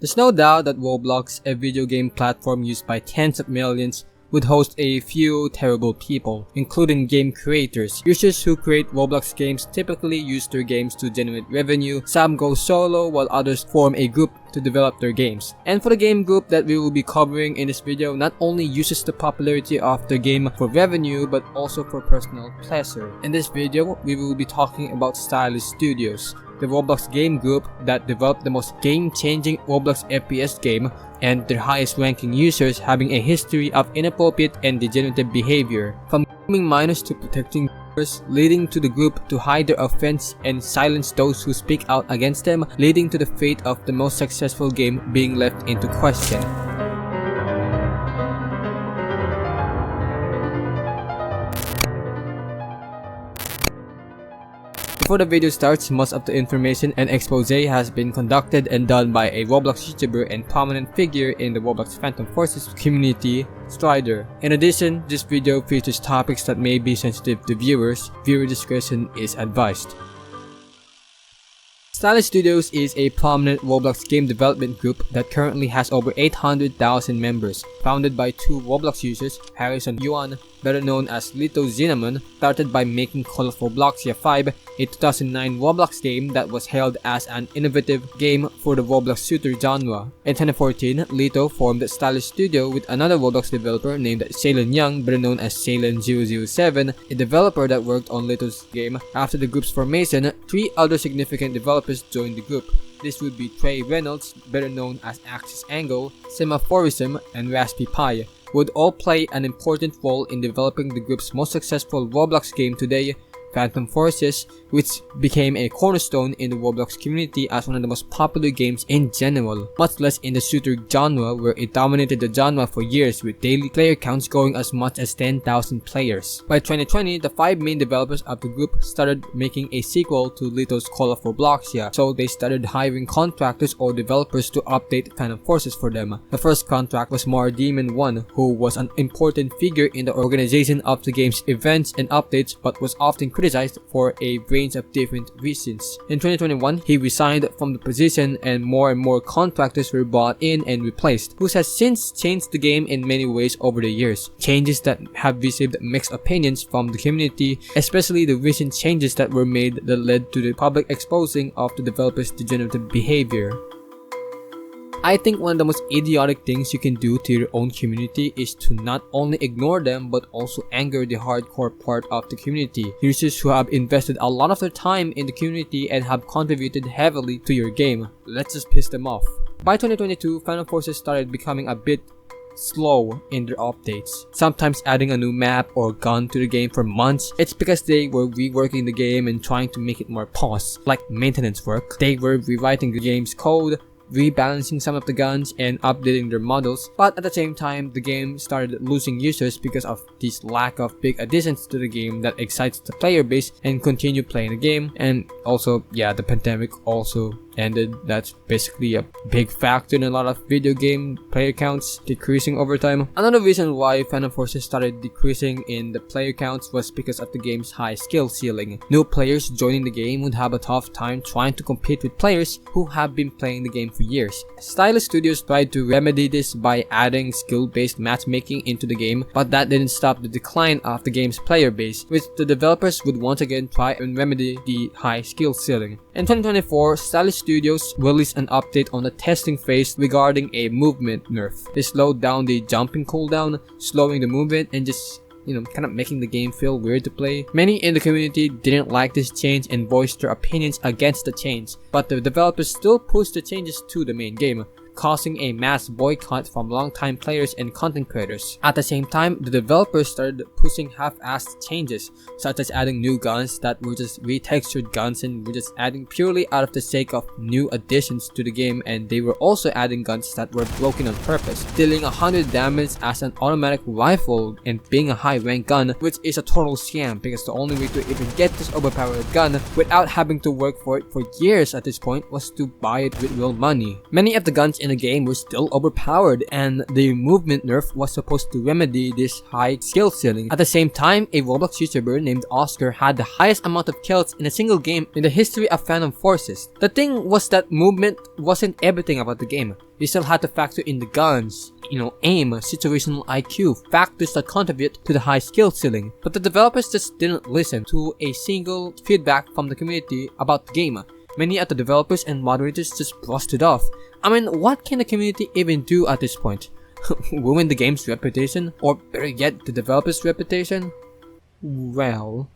There's no doubt that Roblox, a video game platform used by tens of millions, would host a few terrible people, including game creators. Users who create Roblox games typically use their games to generate revenue. Some go solo while others form a group to develop their games. And for the game group that we will be covering in this video, not only uses the popularity of the game for revenue but also for personal pleasure. In this video, we will be talking about Stylis Studios, the Roblox game group that developed the most game-changing Roblox FPS game, and their highest-ranking users having a history of inappropriate and degenerative behavior, from grooming minors to protecting gamers, leading to the group to hide their offense and silence those who speak out against them, leading to the fate of the most successful game being left into question. Before the video starts, most of the information and expose has been conducted and done by a Roblox YouTuber and prominent figure in the Roblox Phantom Forces community, Strider. In addition, this video features topics that may be sensitive to viewers. Viewer discretion is advised. Stylis Studios is a prominent Roblox game development group that currently has over 800,000 members. Founded by two Roblox users, Harrison Yuan, better known as Little Cinnamon, started by making Colorful Bloxia 5, a 2009 Roblox game that was hailed as an innovative game for the Roblox shooter genre. In 2014, Lito formed the Stylis Studio with another Roblox developer named Shaylin Young, better known as Shaylin007, a developer that worked on Lito's game. After the group's formation, three other significant developers joined the group. This would be Trey Reynolds, better known as Axis Angle, Semaphorism, and Raspy Pi, would all play an important role in developing the group's most successful Roblox game today, Phantom Forces, which became a cornerstone in the Roblox community as one of the most popular games in general, much less in the shooter genre where it dominated the genre for years with daily player counts going as much as 10,000 players. By 2020, the five main developers of the group started making a sequel to Lito's Colorful Bloxia, so they started hiring contractors or developers to update Phantom Forces for them. The first contract was Demon 1, who was an important figure in the organization of the game's events and updates but was often criticized for a range of different reasons. In 2021, he resigned from the position and more contractors were brought in and replaced, who has since changed the game in many ways over the years. Changes that have received mixed opinions from the community, especially the recent changes that were made that led to the public exposing of the developers' degenerative behavior. I think one of the most idiotic things you can do to your own community is to not only ignore them but also anger the hardcore part of the community, users who have invested a lot of their time in the community and have contributed heavily to your game. Let's just piss them off. By 2022, Phantom Forces started becoming a bit slow in their updates, sometimes adding a new map or gun to the game for months. It's because they were reworking the game and trying to make it more pause, like maintenance work. They were rewriting the game's code, rebalancing some of the guns and updating their models, but at the same time the game started losing users because of this lack of big additions to the game that excites the player base and continue playing the game. And also, yeah, the pandemic also ended. That's basically a big factor in a lot of video game player counts decreasing over time. Another reason why Phantom Forces started decreasing in the player counts was because of the game's high skill ceiling. New players joining the game would have a tough time trying to compete with players who have been playing the game for years. Stylis Studios tried to remedy this by adding skill-based matchmaking into the game, but that didn't stop the decline of the game's player base, which the developers would once again try and remedy the high skill ceiling. In 2024, Stylis Studios released an update on the testing phase regarding a movement nerf. They slowed down the jumping cooldown, slowing the movement and just kind of making the game feel weird to play. Many in the community didn't like this change and voiced their opinions against the change, but the developers still pushed the changes to the main game, causing a mass boycott from longtime players and content creators. At the same time, the developers started pushing half-assed changes, such as adding new guns that were just retextured guns and were just adding purely out of the sake of new additions to the game, and they were also adding guns that were broken on purpose, dealing 100 damage as an automatic rifle and being a high-rank gun, which is a total scam because the only way to even get this overpowered gun without having to work for it for years at this point was to buy it with real money. Many of the guns in the game were still overpowered, and the movement nerf was supposed to remedy this high skill ceiling. At the same time, a Roblox YouTuber named Oscar had the highest amount of kills in a single game in the history of Phantom Forces. The thing was that movement wasn't everything about the game. You still had to factor in the guns, aim, situational IQ, factors that contribute to the high skill ceiling. But the developers just didn't listen to a single feedback from the community about the game. Many of the developers and moderators just brushed it off. I mean, what can the community even do at this point? Ruin the game's reputation? Or better yet, the developer's reputation? Well...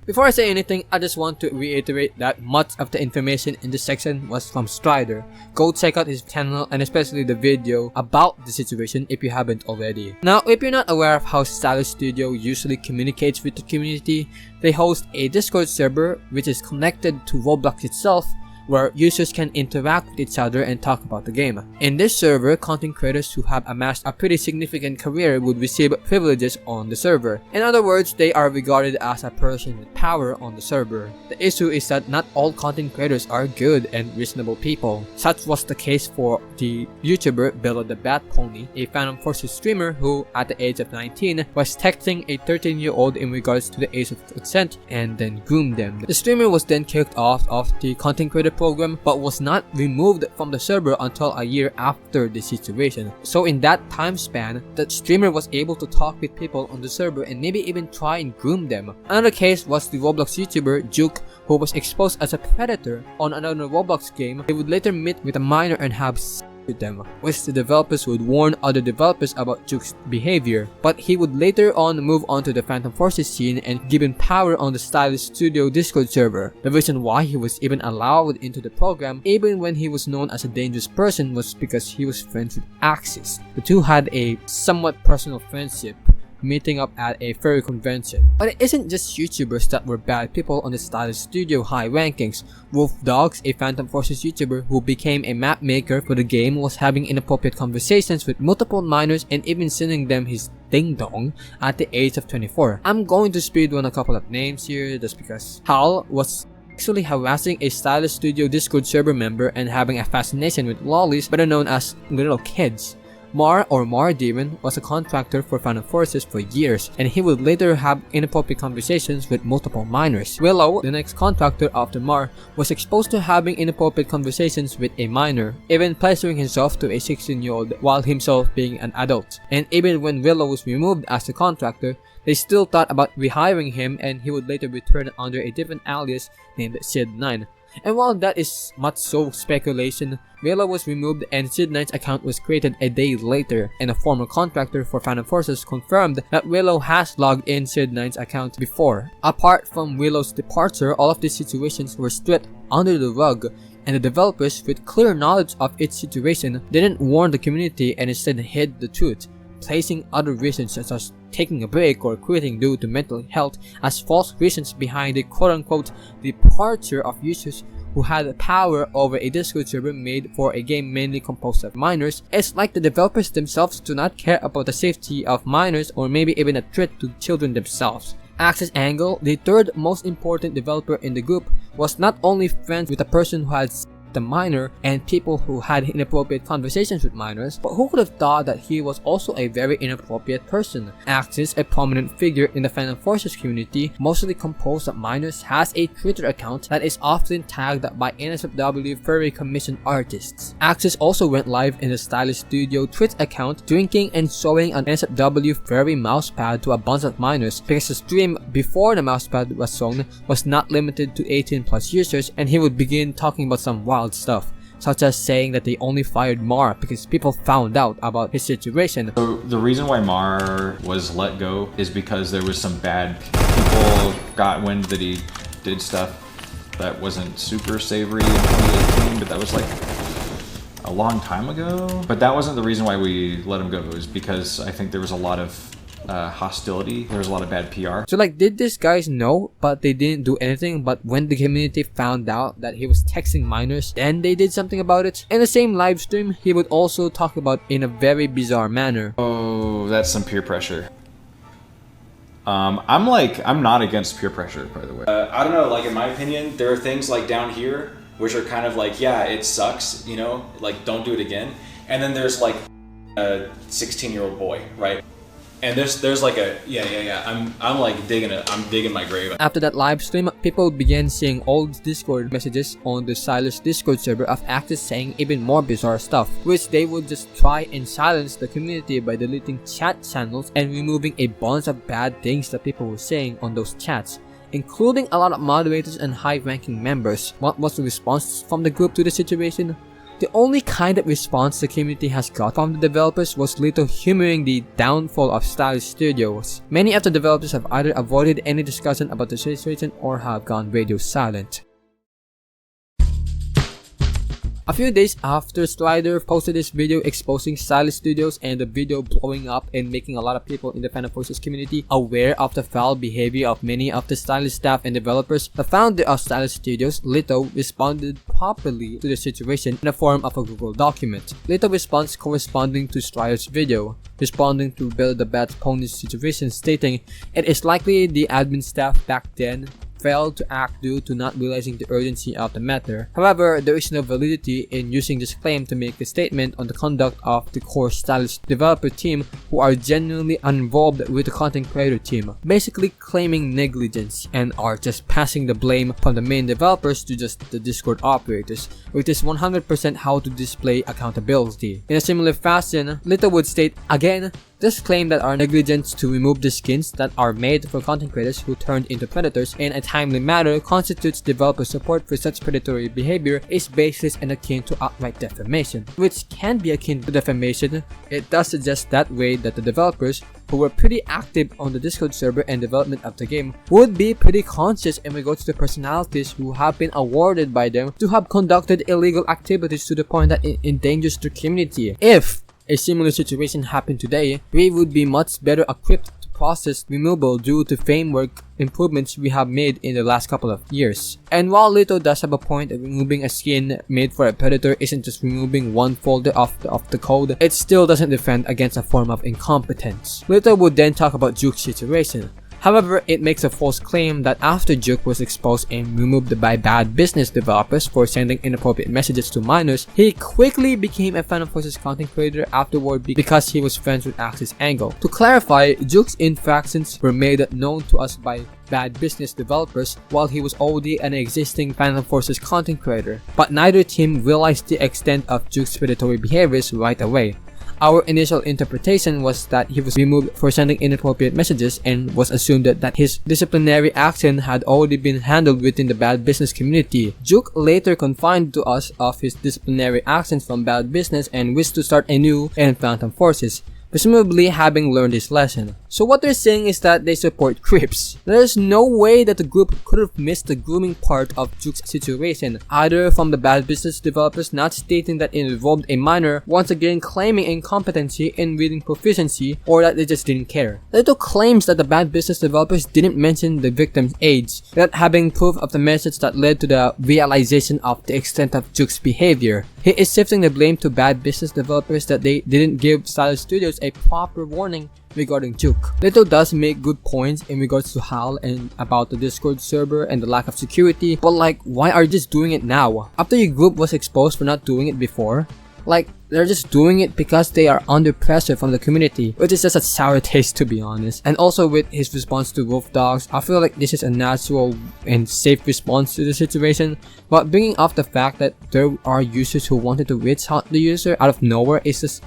Before I say anything, I just want to reiterate that much of the information in this section was from Strider. Go check out his channel and especially the video about the situation if you haven't already. Now, if you're not aware of how Stylis Studio usually communicates with the community, they host a Discord server which is connected to Roblox itself, where users can interact with each other and talk about the game. In this server, content creators who have amassed a pretty significant career would receive privileges on the server. In other words, they are regarded as a person with power on the server. The issue is that not all content creators are good and reasonable people. Such was the case for the YouTuber Bella the Bat Pony, a Phantom Forces streamer who, at the age of 19, was texting a 13-year-old in regards to the age of consent and then groomed them. The streamer was then kicked off of the content creator program but was not removed from the server until a year after the situation. So in that time span, the streamer was able to talk with people on the server and maybe even try and groom them. Another case was the Roblox YouTuber Juke, who was exposed as a predator on another Roblox game. He would later meet with a minor and have with them, which the developers would warn other developers about Juke's behavior, but he would later on move on to the Phantom Forces scene and given power on the Stylis Studio Discord server. The reason why he was even allowed into the program, even when he was known as a dangerous person, was because he was friends with Axis. The two had a somewhat personal friendship, meeting up at a furry convention. But it isn't just YouTubers that were bad people on the Stylis Studio high rankings. Wolf Dogs, a Phantom Forces YouTuber who became a map maker for the game, was having inappropriate conversations with multiple minors and even sending them his ding-dong at the age of 24. I'm going to speedrun a couple of names here just because. Hal was actually harassing a Stylis Studio Discord server member and having a fascination with lollies, better known as little kids. Mar or Mar Demon was a contractor for Phantom Forces for years, and he would later have inappropriate conversations with multiple minors. Willow, the next contractor after Mar, was exposed to having inappropriate conversations with a minor, even pleasuring himself to a 16-year-old while himself being an adult. And even when Willow was removed as a contractor, they still thought about rehiring him, and he would later return under a different alias named Sid9. And while that is much so speculation, Willow was removed and Sid9's account was created a day later, and a former contractor for Phantom Forces confirmed that Willow has logged in Sid9's account before. Apart from Willow's departure, all of these situations were swept under the rug, and the developers, with clear knowledge of its situation, didn't warn the community and instead hid the truth, placing other reasons such as taking a break or quitting due to mental health as false reasons behind the quote-unquote departure of users who had power over a Discord server made for a game mainly composed of minors. It's like the developers themselves do not care about the safety of minors or maybe even a threat to children themselves. Axis Angle, the third most important developer in the group, was not only friends with a person who had the minor and people who had inappropriate conversations with minors, but who could have thought that he was also a very inappropriate person? Axis, a prominent figure in the Phantom Forces community, mostly composed of minors, has a Twitter account that is often tagged by NSFW furry commission artists. Axis also went live in the Stylis Studio Twitch account, drinking and showing an NSFW furry mousepad to a bunch of minors because the stream before the mousepad was shown was not limited to 18+ users, and he would begin talking about some wild stuff, such as saying that they only fired Mar because people found out about his situation. So the reason why Mar was let go is because there was some bad people got wind that he did stuff that wasn't super savory in 2018, but that was like a long time ago. But that wasn't the reason why we let him go. It was because I think there was a lot of hostility. There was a lot of bad PR. So like, did these guys know but they didn't do anything, but when the community found out that he was texting minors, then they did something about it? In the same live stream, he would also talk about in a very bizarre manner. Oh, that's some peer pressure. I'm not against peer pressure, by the way. I don't know, like in my opinion, there are things like down here which are kind of like, yeah, it sucks, you know, like don't do it again. And then there's like a 16-year-old boy, right? And there's like a I'm like digging it. I'm digging my grave. After that live stream, people began seeing old Discord messages on the Stylis Discord server of actors saying even more bizarre stuff, which they would just try and silence the community by deleting chat channels and removing a bunch of bad things that people were saying on those chats, including a lot of moderators and high-ranking members. What was the response from the group to the situation? The only kind of response the community has got from the developers was little humoring the downfall of Stylis Studios. Many of the developers have either avoided any discussion about the situation or have gone radio silent. A few days after Strider posted this video exposing Stylis Studios and the video blowing up and making a lot of people in the Phantom Forces community aware of the foul behavior of many of the Stylis staff and developers, the founder of Stylis Studios, Lito, responded properly to the situation in the form of a Google document. Lito responds corresponding to Strider's video, responding to Bill the Bat Pony's situation, stating, "It is likely the admin staff back then failed to act due to not realizing the urgency of the matter. However, there is no validity in using this claim to make a statement on the conduct of the core Stylis developer team who are genuinely involved with the content creator team, basically claiming negligence and are just passing the blame from the main developers to just the Discord operators, which is 100% how to display accountability." In a similar fashion, Lito would state again, "This claim that our negligence to remove the skins that are made for content creators who turned into predators in a timely manner constitutes developer support for such predatory behavior is baseless and akin to outright defamation." Which can be akin to defamation. It does suggest that way that the developers, who were pretty active on the Discord server and development of the game, would be pretty conscious in regards to the personalities who have been awarded by them to have conducted illegal activities to the point that it endangers the community. If a similar situation happened today, we would be much better equipped to process removal due to framework improvements we have made in the last couple of years. And while Lito does have a point that removing a skin made for a predator isn't just removing one folder of the code, it still doesn't defend against a form of incompetence. Lito would then talk about Juke's situation. However, it makes a false claim that after Juke was exposed and removed by bad business developers for sending inappropriate messages to minors, he quickly became a Phantom Forces content creator afterward because he was friends with Axis Angle. To clarify, Juke's infractions were made known to us by bad business developers while he was already an existing Phantom Forces content creator, but neither team realized the extent of Juke's predatory behaviors right away. Our initial interpretation was that he was removed for sending inappropriate messages and was assumed that his disciplinary action had already been handled within the bad business community. Juke later confided to us of his disciplinary actions from bad business and wished to start anew in Phantom Forces, presumably having learned his lesson. So what they're saying is that they support creeps. There's no way that the group could have missed the grooming part of Juke's situation, either from the bad business developers not stating that it involved a minor, once again claiming incompetency in reading proficiency, or that they just didn't care. Lito claims that the bad business developers didn't mention the victim's age, without having proof of the message that led to the realization of the extent of Juke's behavior. He is shifting the blame to bad business developers that they didn't give Stylis Studios a proper warning regarding Juke. Lito does make good points in regards to HAL and about the Discord server and the lack of security, but like, why are you just doing it now? After your group was exposed for not doing it before? Like, they're just doing it because they are under pressure from the community, which is just a sour taste to be honest. And also with his response to Wolf Dogs, I feel like this is a natural and safe response to the situation, but bringing up the fact that there are users who wanted to witch hunt the user out of nowhere is just,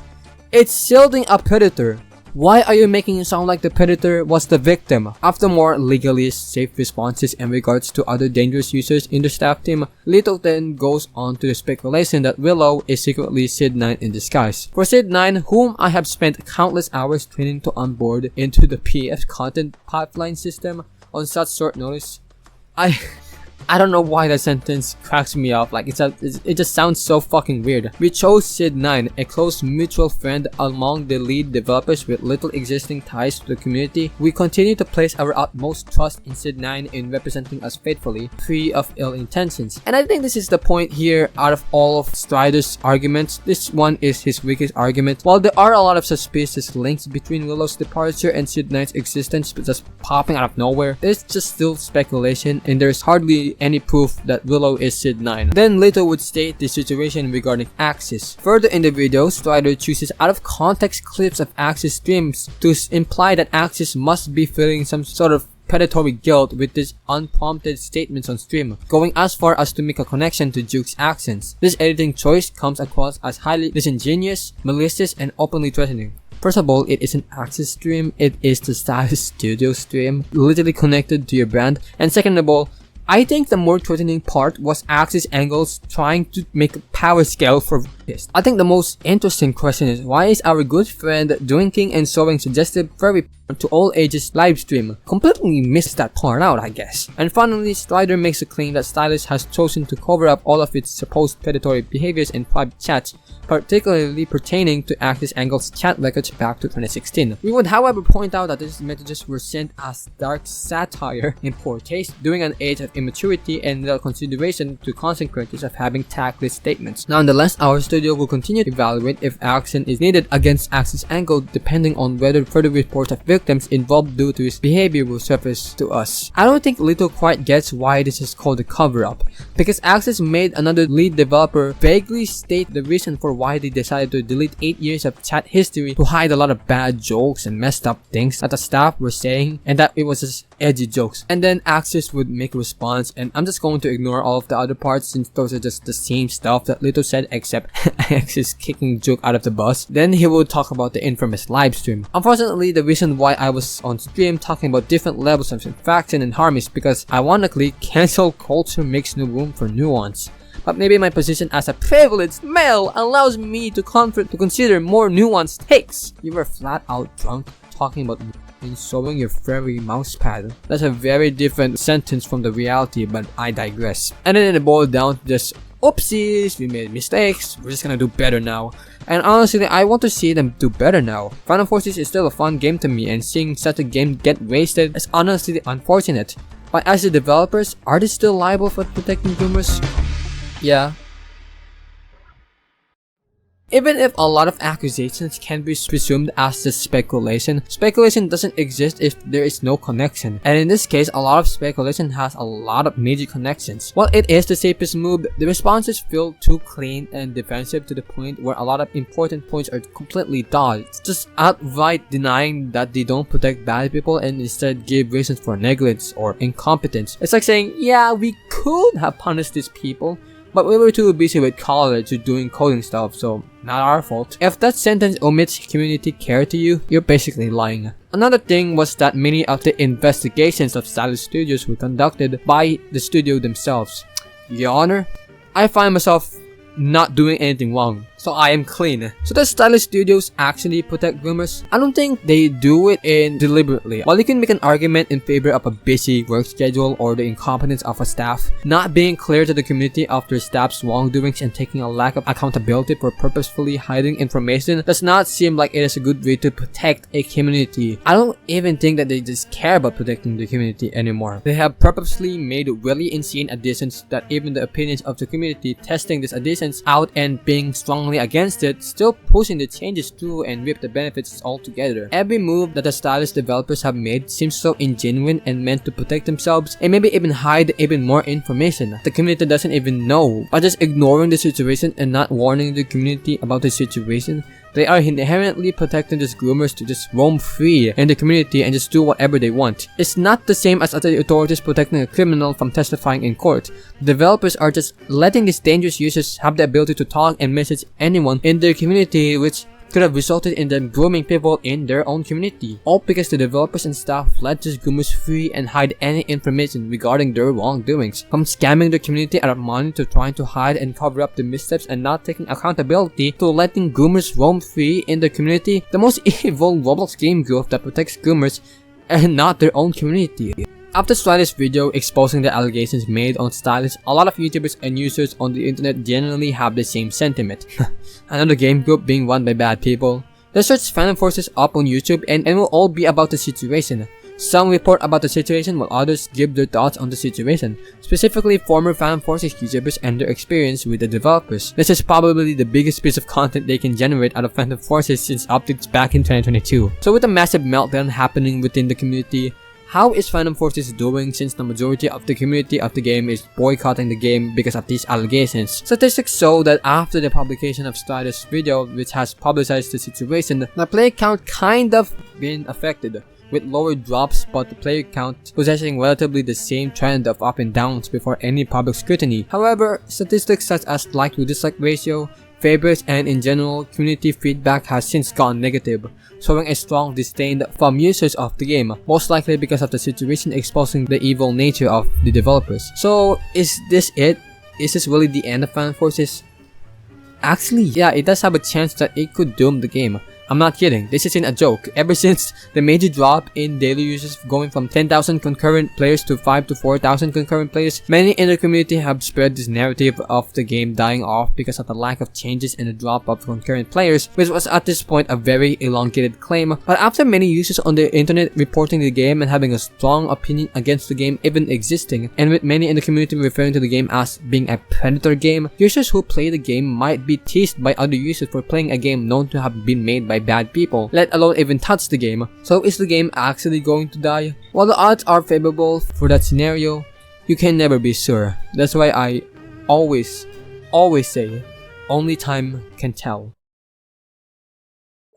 it's shielding a predator. Why are you making it sound like the predator was the victim? After more legally safe responses in regards to other dangerous users in the staff team, Lito then goes on to the speculation that Willow is secretly Sid9 in disguise. For Sid9, whom I have spent countless hours training to onboard into the PF content pipeline system on such short notice, I don't know why that sentence cracks me up, like it just sounds so fucking weird. We chose Sid9, a close mutual friend among the lead developers with little existing ties to the community. We continue to place our utmost trust in Sid9 in representing us faithfully, free of ill intentions. And I think this is the point here. Out of all of Strider's arguments, this one is his weakest argument. While there are a lot of suspicious links between Willow's departure and Sid9's existence just popping out of nowhere, there's just still speculation and there's hardly any proof that Willow is Sid 9. Then Lito would state the situation regarding Axis. Further in the video, Strider chooses out of context clips of Axis streams to imply that Axis must be feeling some sort of predatory guilt with these unprompted statements on stream, going as far as to make a connection to Juke's accents. This editing choice comes across as highly disingenuous, malicious, and openly threatening. First of all, it is an Axis stream, it is the Stylis Studio stream, literally connected to your brand. And second of all, I think the more threatening part was Axis Angles trying to make a power scale for this. I think the most interesting question is, why is our good friend drinking and showing suggestive furry to all ages livestream? Completely missed that part out, I guess. And finally, Strider makes a claim that Stylis has chosen to cover up all of its supposed predatory behaviors in private chats, particularly pertaining to Axis Angle's chat records back to 2016. We would however point out that these messages were sent as dark satire in poor taste during an age of immaturity and without consideration to consequences of having tactless statements. Nonetheless, our studio will continue to evaluate if action is needed against Axis Angle depending on whether further reports of victims involved due to his behavior will surface to us. I don't think Lito quite gets why this is called a cover-up, because Axis made another lead developer vaguely state the reason for why they decided to delete 8 years of chat history to hide a lot of bad jokes and messed up things that the staff were saying, and that it was just edgy jokes. And then Axis would make a response, and I'm just going to ignore all of the other parts since those are just the same stuff that Lito said, except Axis kicking Joke out of the bus. Then he would talk about the infamous livestream. Unfortunately, the reason why I was on stream talking about different levels of infraction and harm is because ironically, cancel culture makes no room for nuance. But maybe my position as a privileged male allows me to consider more nuanced takes. You were flat out drunk talking about and showing your furry mouse pad. That's a very different sentence from the reality, but I digress. And then it boiled down to just, oopsies, we made mistakes, we're just gonna do better now. And honestly, I want to see them do better now. Phantom Forces is still a fun game to me, and seeing such a game get wasted is honestly unfortunate. But as the developers, are they still liable for protecting groomers? Yeah. Even if a lot of accusations can be presumed as just speculation, speculation doesn't exist if there is no connection. And in this case, a lot of speculation has a lot of major connections. While it is the safest move, the responses feel too clean and defensive to the point where a lot of important points are completely dodged. Just outright denying that they don't protect bad people and instead give reasons for negligence or incompetence. It's like saying, yeah, we could have punished these people, but we were too busy with college or doing coding stuff, so not our fault. If that sentence omits community care to you, you're basically lying. Another thing was that many of the investigations of Stylis Studios were conducted by the studio themselves. Your Honor, I find myself not doing anything wrong, so I am clean. So does Stylis Studios actually protect groomers? I don't think they do it deliberately. While you can make an argument in favor of a busy work schedule or the incompetence of a staff, not being clear to the community of their staff's wrongdoings and taking a lack of accountability for purposefully hiding information does not seem like it is a good way to protect a community. I don't even think that they just care about protecting the community anymore. They have purposely made really insane additions that even the opinions of the community testing these additions out and being strongly against it, still pushing the changes through and reap the benefits altogether. Every move that the Stylis developers have made seems so ingenuine and meant to protect themselves and maybe even hide even more information the community doesn't even know. By just ignoring the situation and not warning the community about the situation, they are inherently protecting these groomers to just roam free in the community and just do whatever they want. It's not the same as the authorities protecting a criminal from testifying in court. The developers are just letting these dangerous users have the ability to talk and message anyone in their community, which could have resulted in them grooming people in their own community. All because the developers and staff let these groomers free and hide any information regarding their wrongdoings. From scamming the community out of money to trying to hide and cover up the missteps and not taking accountability to letting groomers roam free in the community, the most evil Roblox game group that protects groomers and not their own community. After Stylis' video exposing the allegations made on Stylis, a lot of YouTubers and users on the internet generally have the same sentiment. Another game group being run by bad people. They search Phantom Forces up on YouTube and will all be about the situation. Some report about the situation while others give their thoughts on the situation, specifically former Phantom Forces YouTubers and their experience with the developers. This is probably the biggest piece of content they can generate out of Phantom Forces since updates back in 2022. So with a massive meltdown happening within the community, How is Phantom Forces doing since the majority of the community of the game is boycotting the game because of these allegations? Statistics show that after the publication of Stylis video, which has publicized the situation, the player count kind of been affected, with lower drops but the player count possessing relatively the same trend of up and downs before any public scrutiny. However, statistics such as like to dislike ratio, favorites, and in general community feedback has since gone negative, showing a strong disdain from users of the game, most likely because of the situation exposing the evil nature of the developers. So is this it? Is this really the end of Phantom Forces? Actually, yeah, it does have a chance that it could doom the game. I'm not kidding, this isn't a joke. Ever since the major drop in daily users going from 10,000 concurrent players to 5 to 4,000 concurrent players, many in the community have spread this narrative of the game dying off because of the lack of changes and the drop of concurrent players, which was at this point a very elongated claim. But after many users on the internet reporting the game and having a strong opinion against the game even existing, and with many in the community referring to the game as being a predator game, users who play the game might be teased by other users for playing a game known to have been made by bad people, let alone even touch the game. So is the game actually going to die? While the odds are favorable for that scenario, you can never be sure. That's why I always say, only time can tell.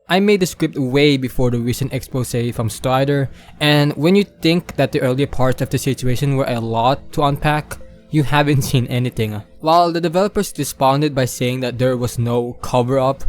I made the script way before the recent expose from Strider, and when you think that the earlier parts of the situation were a lot to unpack, you haven't seen anything. While the developers responded by saying that there was no cover-up,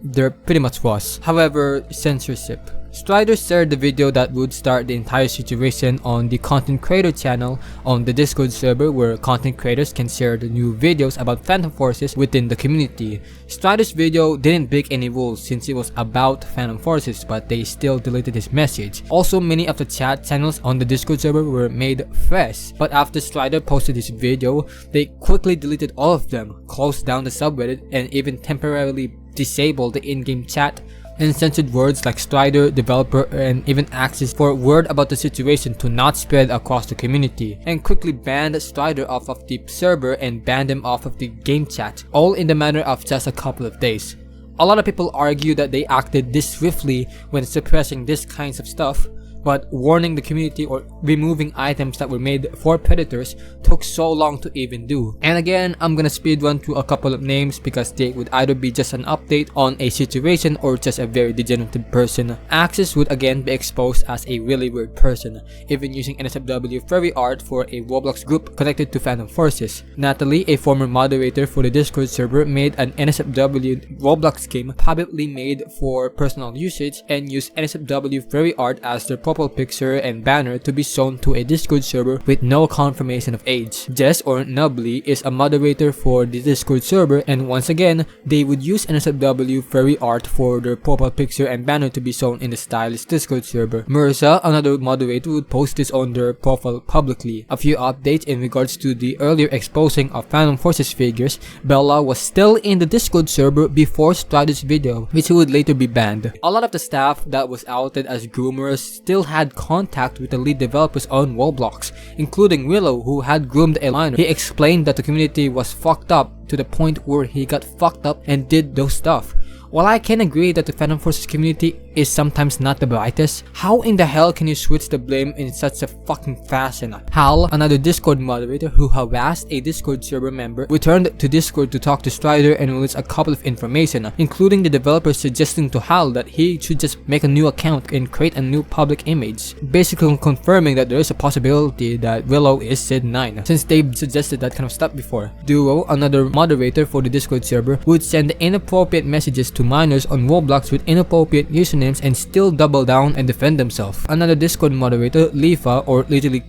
there pretty much was. However, censorship. Strider shared the video that would start the entire situation on the content creator channel on the Discord server, where content creators can share the new videos about Phantom Forces within the community. Strider's video didn't break any rules since it was about Phantom Forces, but they still deleted his message. Also, many of the chat channels on the Discord server were made fresh, but after Strider posted his video, they quickly deleted all of them, closed down the subreddit, and even temporarily disabled the in-game chat, and censored words like Strider, developer, and even access for word about the situation to not spread across the community, and quickly banned Strider off of the server and banned him off of the game chat, all in the matter of just a couple of days. A lot of people argue that they acted this swiftly when suppressing this kinds of stuff, but warning the community or removing items that were made for predators took so long to even do. And again, I'm gonna speedrun through a couple of names because they would either be just an update on a situation or just a very degenerative person. Axis would again be exposed as a really weird person, even using NSFW furry art for a Roblox group connected to Phantom Forces. Natalie, a former moderator for the Discord server, made an NSFW Roblox game probably made for personal usage and used NSFW furry art as their profile picture and banner to be shown to a Discord server with no confirmation of age. Jess, or Nubbly, is a moderator for the Discord server, and once again, they would use NSFW furry art for their profile picture and banner to be shown in the Stylis Discord server. Mirza, another moderator, would post this on their profile publicly. A few updates in regards to the earlier exposing of Phantom Forces figures. Bella was still in the Discord server before Strider's video, which would later be banned. A lot of the staff that was outed as groomers still had contact with the lead developers on Roblox, including Willow, who had groomed a minor. He explained that the community was fucked up to the point where he got fucked up and did those stuff. While I can agree that the Phantom Forces community is sometimes not the brightest, how in the hell can you switch the blame in such a fucking fashion? Hal, another Discord moderator who harassed a Discord server member, returned to Discord to talk to Strider and released a couple of information, including the developers suggesting to Hal that he should just make a new account and create a new public image, basically confirming that there is a possibility that Willow is Sid 9, since they've suggested that kind of stuff before. Duo, another moderator for the Discord server, would send inappropriate messages to minors on Roblox with inappropriate usernames and still double down and defend themselves. Another Discord moderator, Lifa, or literally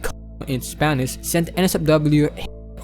in Spanish, sent NSFW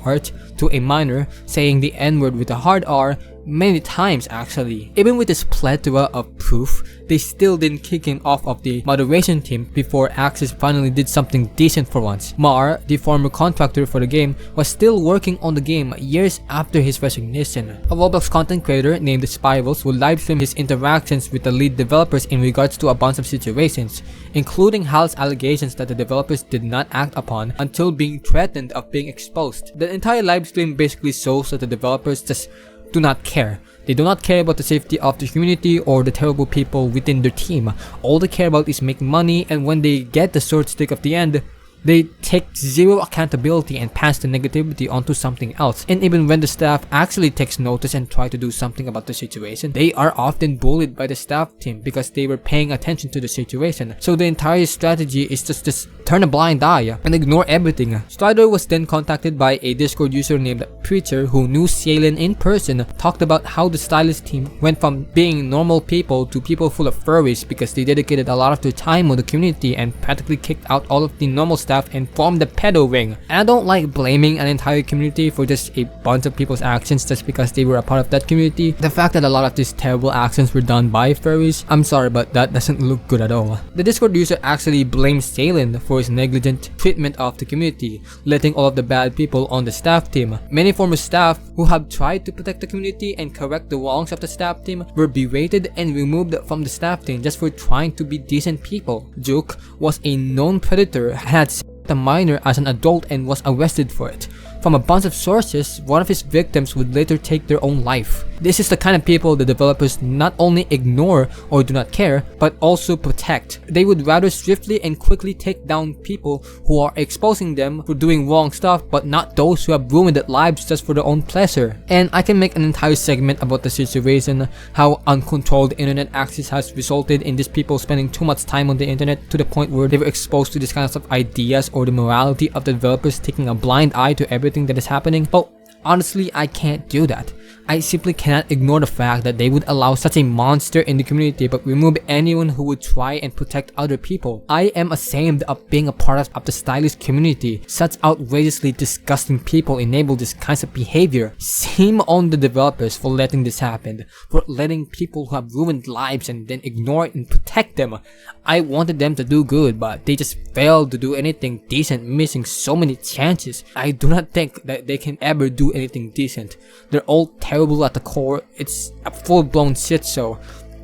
art to a minor saying the N-word with a hard R many times actually. Even with this plethora of proof, they still didn't kick him off of the moderation team before Axis finally did something decent for once. Mar, the former contractor for the game, was still working on the game years after his resignation. A Roblox content creator named Spirals would livestream his interactions with the lead developers in regards to a bunch of situations, including Hal's allegations that the developers did not act upon until being threatened of being exposed. The entire livestream basically shows that the developers just do not care. They do not care about the safety of the community or the terrible people within their team. All they care about is making money, and when they get the sword stick of the end, they take zero accountability and pass the negativity onto something else. And even when the staff actually takes notice and try to do something about the situation, they are often bullied by the staff team because they were paying attention to the situation. So the entire strategy is just turn a blind eye and ignore everything. Strider was then contacted by a Discord user named Preacher who knew Salen in person, talked about how the Stylis team went from being normal people to people full of furries because they dedicated a lot of their time on the community and practically kicked out all of the normal staff and formed the pedo ring. And I don't like blaming an entire community for just a bunch of people's actions just because they were a part of that community. The fact that a lot of these terrible actions were done by furries, I'm sorry, but that doesn't look good at all. The Discord user actually blamed Salen for his negligent treatment of the community, letting all of the bad people on the staff team. Many former staff who have tried to protect the community and correct the wrongs of the staff team were berated and removed from the staff team just for trying to be decent people. Juke was a known predator, had a minor as an adult and was arrested for it. From a bunch of sources, one of his victims would later take their own life. This is the kind of people the developers not only ignore or do not care, but also protect. They would rather swiftly and quickly take down people who are exposing them for doing wrong stuff, but not those who have ruined their lives just for their own pleasure. And I can make an entire segment about the situation, how uncontrolled internet access has resulted in these people spending too much time on the internet to the point where they were exposed to these kinds of ideas, or the morality of the developers taking a blind eye to everything that is happening. Well, honestly, I can't do that. I simply cannot ignore the fact that they would allow such a monster in the community but remove anyone who would try and protect other people. I am ashamed of being a part of the Stylis community. Such outrageously disgusting people enable this kinds of behavior. Shame on the developers for letting this happen, for letting people who have ruined lives and then ignore it and protect them. I wanted them to do good, but they just failed to do anything decent, missing so many chances. I do not think that they can ever do anything decent. They're all terrible at the core. It's a full-blown shit show.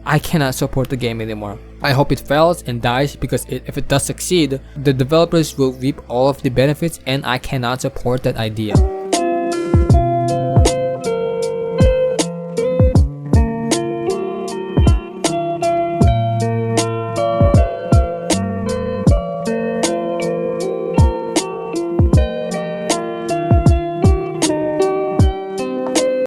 I cannot support the game anymore. I hope it fails and dies, because if it does succeed, the developers will reap all of the benefits, and I cannot support that idea.